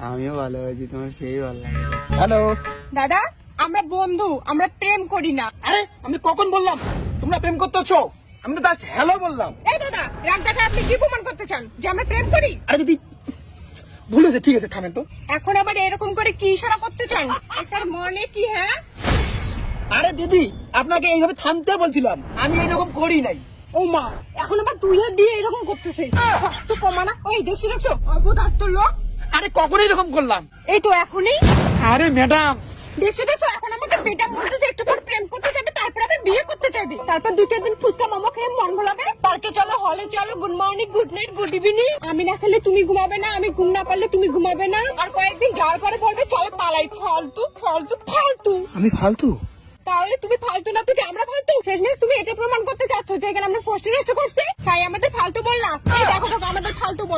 আমিও ভালোবাসি, তোমার সেই ভালো লাগে। হ্যালো দাদা, আমরা বন্ধু, আমরা প্রেম করি না। আরে আমি কখন বললাম তোমরা প্রেম করতেছো? আমি তো জাস্ট হ্যালো বললাম। এই দাদা, রাগটাকে আপনি কি প্রমাণ করতে চান যে আমরা প্রেম করি? আরে দিদি ভুল হয়েছে, ঠিক আছে থামেন তো। এখন আবার এরকম করে কি ইশারা করতে চান? এটার মানে কি? হ্যাঁ, আরে দিদি আপনাকে এইভাবে থামতে বলছিলাম, আমি এরকম করি নাই। ও মা, এখন আবার দুই হাত দিয়ে এরকম করতেছে। তো কমানা। ওই দেখছো দেখছো, অপদার্থ লোক। আরে কখন এরকম করলাম? এই তো এখনই। আরে ম্যাডাম দেখছো দেখছো, এখন আমাকে ম্যাডাম বলতেছে, একটু পর প্রেম করতে যাবে, তারপর আবার বিয়ে করতে যাবে, তারপর 2-4 দিন ফুচকা মোমো খেয়ে মন ভোলাবে, পার্কে চলো, হলে চলো, good morning, good night, good evening. আমি না খেলে তুমি ঘুমাবে না, আমি ঘুম না পারলে তুমি ঘুমাবে না, আর কয়েকদিন যাওয়ার পরে বলবে চলো পালাই। ফালতু ফালতু ফালতু। আমি ফালতু? তাহলে তুমি ফালতু না, তুমি আমরা ফালতু? শেষমেশ তুমি এটা প্রমাণ করতে চাচ্ছ যে এখানে আমরা ফার্স্ট করছি, তাই আমাদের ফালতু বললাম? এই দেখো দেখো, আমাদের ফালতু বল